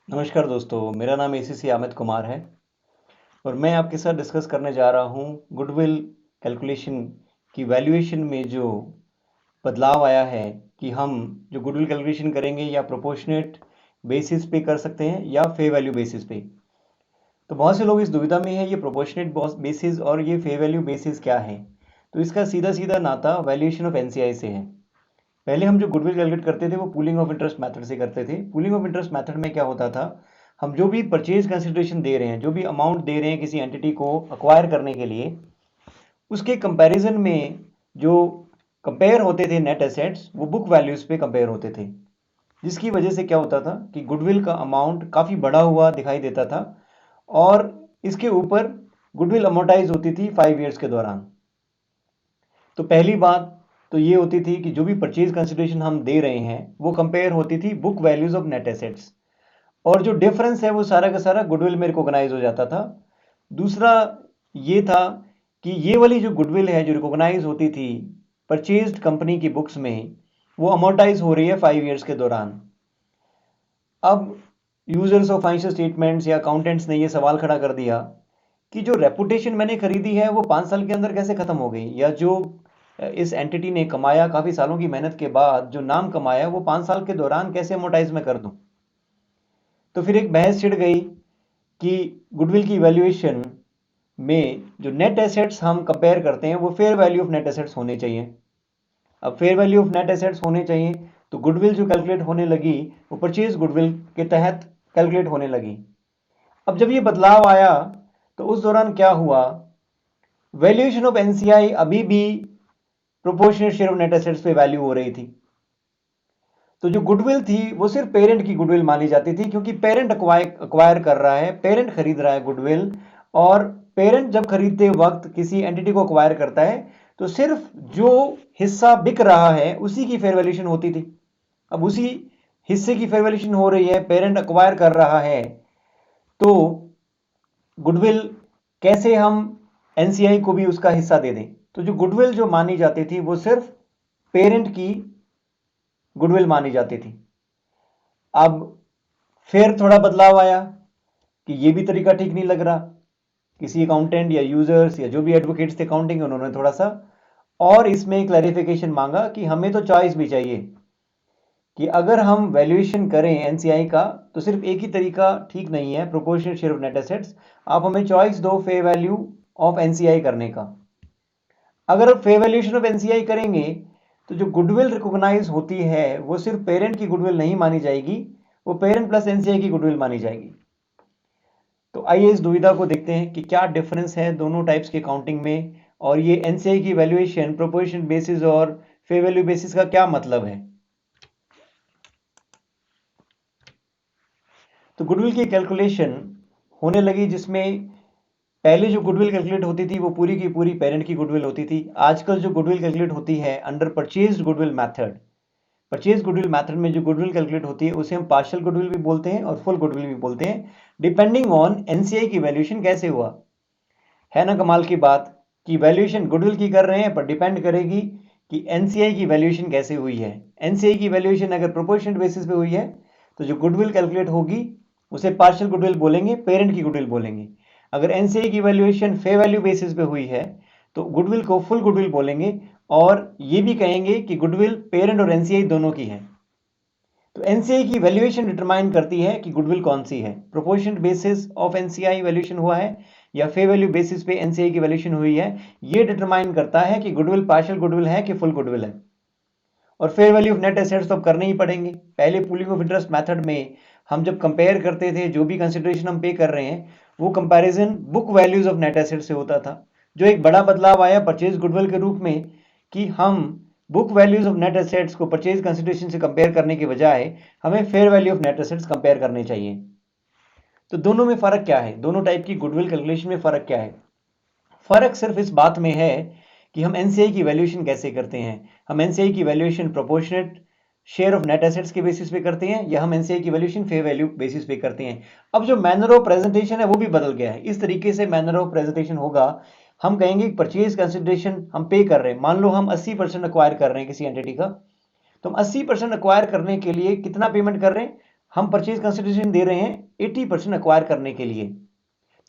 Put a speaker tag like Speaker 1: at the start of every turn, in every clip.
Speaker 1: नमस्कार दोस्तों, मेरा नाम एसीसी अमित कुमार है और मैं आपके साथ डिस्कस करने जा रहा हूँ गुडविल कैलकुलेशन की वैल्यूएशन में जो बदलाव आया है कि हम जो गुडविल कैलकुलेशन करेंगे या प्रोपोर्शनेट बेसिस पे कर सकते हैं या फे वैल्यू बेसिस पे। तो बहुत से लोग इस दुविधा में है ये प्रोपोर्शनेट बेसिस और ये फे वैल्यू बेसिस क्या है। तो इसका सीधा सीधा नाता वैल्यूएशन ऑफ एनसीआई से है। पहले हम जो गुडविल कैलकुलेट करते थे वो पूलिंग ऑफ इंटरेस्ट मेथड से करते थे। पूलिंग ऑफ इंटरेस्ट मेथड में क्या होता था, हम जो भी परचेज कंसिडरेशन दे रहे हैं, जो भी अमाउंट दे रहे हैं किसी एंटिटी को अक्वायर करने के लिए, उसके कंपैरिजन में जो कंपेयर होते थे नेट एसेट्स वो बुक वैल्यूज पे कंपेयर होते थे, जिसकी वजह से क्या होता था कि गुडविल का अमाउंट काफ़ी बढ़ा हुआ दिखाई देता था और इसके ऊपर गुडविल अमोर्टाइज होती थी 5 ईयर्स के दौरान। तो पहली बात तो ये होती थी कि जो भी परचेज कंसिडरेशन हम दे रहे हैं वो कंपेयर होती थी book values of net assets, और जो डिफरेंस है वो सारा का सारा गुडविल में रिकॉग्नाइज हो जाता था। दूसरा ये था कि ये वाली जो गुडविल है जो रिकॉग्नाइज होती थी परचेज्ड कंपनी की बुक्स में, वो अमोर्टाइज हो रही है 5 ईयर्स के दौरान। अब यूजर्स ऑफ फाइनेंशियल स्टेटमेंट्स या अकाउंटेंट्स ने ये सवाल खड़ा कर दिया कि जो रेपुटेशन मैंने खरीदी है वो 5 साल के अंदर कैसे खत्म हो गई, या जो इस एंटिटी ने कमाया काफ़ी सालों की मेहनत के बाद जो नाम कमाया वो 5 साल के दौरान कैसे अमोर्टाइज में कर दूं। तो फिर एक बहस छिड़ गई कि गुडविल की वैल्यूएशन में जो नेट एसेट्स हम कंपेयर करते हैं वो fair value of net assets होने चाहिए। अब fair value of net assets होने चाहिए तो गुडविल जो कैलकुलेट होने लगी वो परचेज गुडविल के तहत कैलकुलेट होने लगी। अब जब ये बदलाव आया तो उस दौरान क्या हुआ, वैल्यूएशन ऑफ एनसीआई अभी भी proportionate share of net assets पे वैल्यू हो रही थी। तो जो गुडविल थी वो सिर्फ पेरेंट की गुडविल मानी जाती थी, क्योंकि पेरेंट अक्वायर कर रहा है, पेरेंट खरीद रहा है गुडविल। और पेरेंट जब खरीदते वक्त किसी एंटिटी को अक्वायर करता है तो सिर्फ जो हिस्सा बिक रहा है उसी की फेयर वैल्यूएशन होती थी। अब उसी हिस्से की फेयर वैल्यूएशन हो रही है, पेरेंट अक्वायर कर रहा है, तो गुडविल कैसे हम एनसीआई को भी उसका हिस्सा दे दें। तो जो गुडविल जो मानी जाती थी वो सिर्फ पेरेंट की गुडविल मानी जाती थी। अब फिर थोड़ा बदलाव आया कि ये भी तरीका ठीक नहीं लग रहा। किसी अकाउंटेंट या यूजर्स या जो भी एडवोकेट्स थे अकाउंटिंग, उन्होंने थोड़ा सा और इसमें क्लैरिफिकेशन मांगा कि हमें तो चॉइस भी चाहिए कि अगर हम वैल्यूएशन करें एनसीआई का तो सिर्फ एक ही तरीका ठीक नहीं है proportionate share of net assets, आप हमें चॉइस दो फेयर वैल्यू ऑफ एनसीआई करने का। अगर आप फेयर वैल्यूएशन ऑफ एनसीआई करेंगे तो जो गुडविल रिकॉग्नाइज होती है वो सिर्फ पेरेंट की गुडविल नहीं मानी जाएगी, वो पेरेंट प्लस एनसीआई की गुडविल मानी जाएगी। तो आइए इस दुविधा को देखते हैं कि क्या डिफरेंस है दोनों टाइप्स के काउंटिंग में, और ये एनसीआई की वैल्यूएशन प्रोपोर्शन बेसिस और फेयर वैल्यू बेसिस का क्या मतलब है। तो गुडविल की कैलकुलेशन होने लगी, जिसमें पहले जो गुडविल कैलकुलेट होती थी वो पूरी की पूरी पेरेंट की गुडविल होती थी। आजकल जो गुडविल कैलकुलेट होती है under purchase goodwill method, purchase goodwill method में जो गुडविल कैलकुलेट होती है उसे हम पार्शियल गुडविल भी बोलते हैं और फुल गुडविल भी बोलते हैं, डिपेंडिंग ऑन एनसीआई की वैल्यूएशन कैसे हुआ। है ना कमाल की बात कि वैल्यूएशन गुडविल की कर रहे हैं पर डिपेंड करेगी कि एनसीआई की वैल्यूएशन कैसे हुई है। एनसीआई की वैल्यूएशन अगर प्रोपोर्शनेट बेसिस पे हुई है तो जो गुडविल कैलकुलेट होगी उसे पार्शियल गुडविल बोलेंगे, पेरेंट की गुडविल बोलेंगे। अगर एनसीआई की वैल्यूएशन फेयर वैल्यू बेसिस पे हुई है तो गुडविल को फुल गुडविल बोलेंगे, और ये भी कहेंगे कि गुडविल पेरेंट और एनसीआई दोनों की है। तो एनसीआई की वैल्यूएशन डिटरमाइन करती है कि गुडविल कौन सी है, proportionate basis of NCI valuation हुआ है या फेयर वैल्यू बेसिस पे एनसीआई की वैल्यूएशन हुई है। ये डिटरमाइन करता है कि गुडविल पार्शियल गुडविल है कि फुल गुडविल है। और fair value of net assets तो अब करने ही पड़ेंगे। पहले पूलिंग ऑफ इंटरेस्ट मेथड में हम जब कंपेयर करते थे जो भी कंसिडरेशन हम पे कर रहे हैं वो comparison book values of net assets से होता था। जो एक बड़ा बदलाव आया परचेज गुडविल के रूप में कि हम book values of net assets को परचेज कंसिडरेशन से कंपेयर करने के बजाय हमें fair value of net assets compare करने चाहिए। तो दोनों में फर्क क्या है, दोनों टाइप की गुडविल कैलकुलेशन में फर्क क्या है। फर्क सिर्फ इस बात में है कि हम एनसीआई की वैल्यूएशन कैसे करते हैं। हम एनसीआई की valuation proportionate share of net assets के बेसिस पे करते हैं या हम एनसीआई की वैल्यूएशन फेयर वैल्यू बेसिस पे करते हैं। अब जो मैनर ऑफ प्रेजेंटेशन है वो भी बदल गया है। इस तरीके से मैनर ऑफ प्रेजेंटेशन होगा, हम कहेंगे परचेज कंसिडरेशन हम पे कर रहे हैं, मान लो हम 80% अक्वायर कर रहे हैं किसी एंटिटी का, तो हम 80% अक्वायर करने के लिए कितना पेमेंट कर रहे हैं, हम परचेज कंसिडरेशन दे रहे हैं 80% एक्वायर करने के लिए।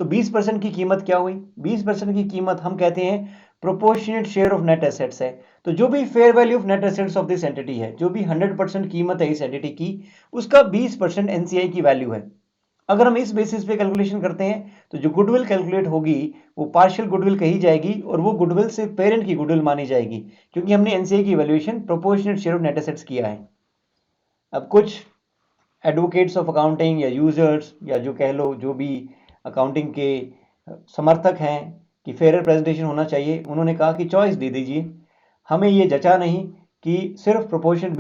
Speaker 1: तो 20% की कीमत क्या हुई? 20% की कीमत हम कहते हैं proportionate share of net assets है। तो जो भी fair value of net assets of this entity है, जो भी 100% कीमत है इस एंटिटी की, उसका 20% एनसीआई की वैल्यू है। अगर हम इस बेसिस पे कैलकुलेशन करते हैं तो जो गुडविल कैलकुलेट होगी वो पार्शियल गुडविल कही जाएगी और वो गुडविल से पेरेंट की गुडविल मानी जाएगी, क्योंकि हमने एनसीआई की valuation proportionate share of net assets किया है। अब कुछ एडवोकेट्स ऑफ अकाउंटिंग या यूजर्स या जो कह लो जो भी अकाउंटिंग के समर्थक हैं कि फेयर प्रेजेंटेशन होना चाहिए, उन्होंने कहा कि चॉइस दे दीजिए, हमें ये जचा नहीं कि सिर्फ प्रोपोर्शनल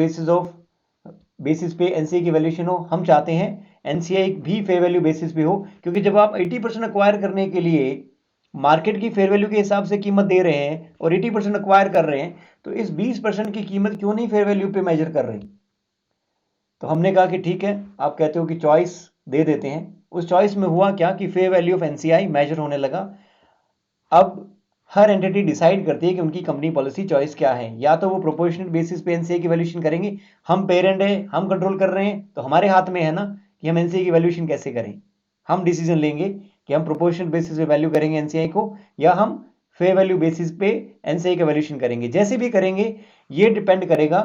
Speaker 1: बेसिस पे एनसीआई की वैल्यूएशन हो। हम चाहते हैं एनसीआई भी फेयर वैल्यू बेसिस पे हो, क्योंकि जब आप 80% एक्वायर करने के लिए मार्केट की फेयर वैल्यू के हिसाब से कीमत दे रहे हैं और 80% एक्वायर कर रहे हैं, तो इस 20% की कीमत क्यों नहीं फेयर वैल्यू पे मेजर कर रहे? तो हमने कहा कि ठीक है, आप कहते हो कि चॉइस दे देते हैं। उस चॉइस में हुआ क्या कि fair value of NCI measure होने लगा। अब हर एंटिटी डिसाइड करती है कि उनकी कंपनी पॉलिसी चॉइस क्या है। या तो वो प्रोपोर्शनल बेसिस पे एनसीआई की वैल्यूएशन करेंगे, हम पेरेंट है, हम कंट्रोल कर रहे हैं, तो हमारे हाथ में है ना कि हम एनसीआई की वैल्यूएशन कैसे करें। हम डिसीजन लेंगे कि हम प्रोपोर्शनल बेसिस पे वैल्यू करेंगे एनसीआई को, या हम फेयर वैल्यू बेसिस पे एनसीआई का वैल्यूएशन करेंगे। जैसे भी करेंगे ये डिपेंड करेगा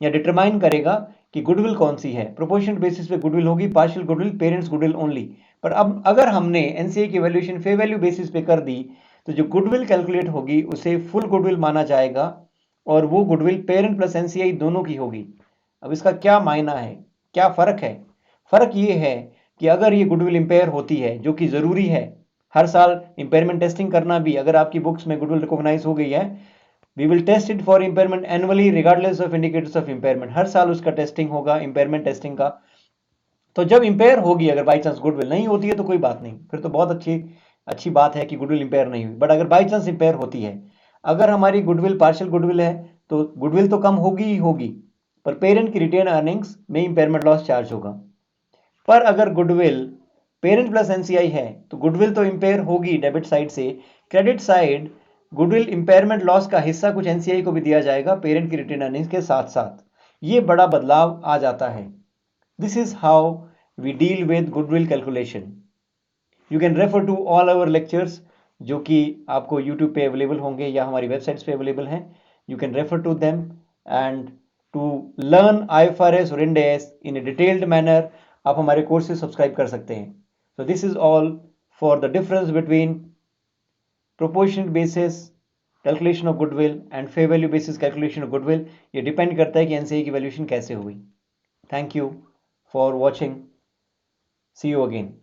Speaker 1: या डिटरमाइन करेगा कि गुडविल कौन सी है। प्रोपोर्शनल बेसिस पे गुडविल होगी, partial goodwill, parents goodwill only. पर अब अगर हमने एनसीआई की वैल्यूएशन फेयर वैल्यू बेसिस पे कर दी तो जो गुडविल कैलकुलेट होगी उसे फुल गुडविल माना जाएगा और वो गुडविल पेरेंट प्लस एनसीआई दोनों की होगी। अब इसका क्या मायना है, क्या फर्क है? फर्क ये है कि अगर ये गुडविल इंपेयर होती है, जो कि जरूरी है, हर साल इंपेयरमेंट टेस्टिंग करना भी, अगर आपकी बुक्स में गुडविल रिकॉग्नाइज हो गई है, we will test it for impairment annually regardless of indicators of impairment. हर साल उसका टेस्टिंग होगा, इंपेयरमेंट टेस्टिंग का। तो जब इंपेयर होगी, अगर बाई चांस गुडविल नहीं होती है तो कोई बात नहीं, फिर तो बहुत अच्छी बात है कि गुडविल इंपेयर नहीं हुई। बट अगर बाई चांस इंपेयर होती है, अगर हमारी गुडविल पार्शियल गुडविल है, तो गुडविल तो कम होगी ही होगी, पर पेरेंट की रिटेन अर्निंग्स में इंपेयरमेंट लॉस चार्ज होगा। पर अगर गुडविल पेरेंट प्लस एनसीआई है तो गुडविल तो इंपेयर होगी डेबिट साइड से, credit side goodwill impairment loss का हिस्सा कुछ एनसीआई को भी दिया जाएगा पेरेंट की रिटेन अर्निंग्स के साथ साथ। ये बड़ा बदलाव आ जाता है। This is how we deal with goodwill calculation. You can refer to all our lectures जो कि आपको YouTube पे अवेलेबल होंगे या हमारी वेबसाइट्स पे अवेलेबल हैं। You can refer to them and to learn IFRS और Ind AS in a detailed manner आप हमारे कोर्सेज सब्सक्राइब कर सकते हैं। So this is all for the difference between proportionate basis calculation of goodwill and fair value basis calculation of goodwill। ये depend करता है कि एनसीआई की वैल्यूएशन कैसे हुई। Thank you for watching. See you again.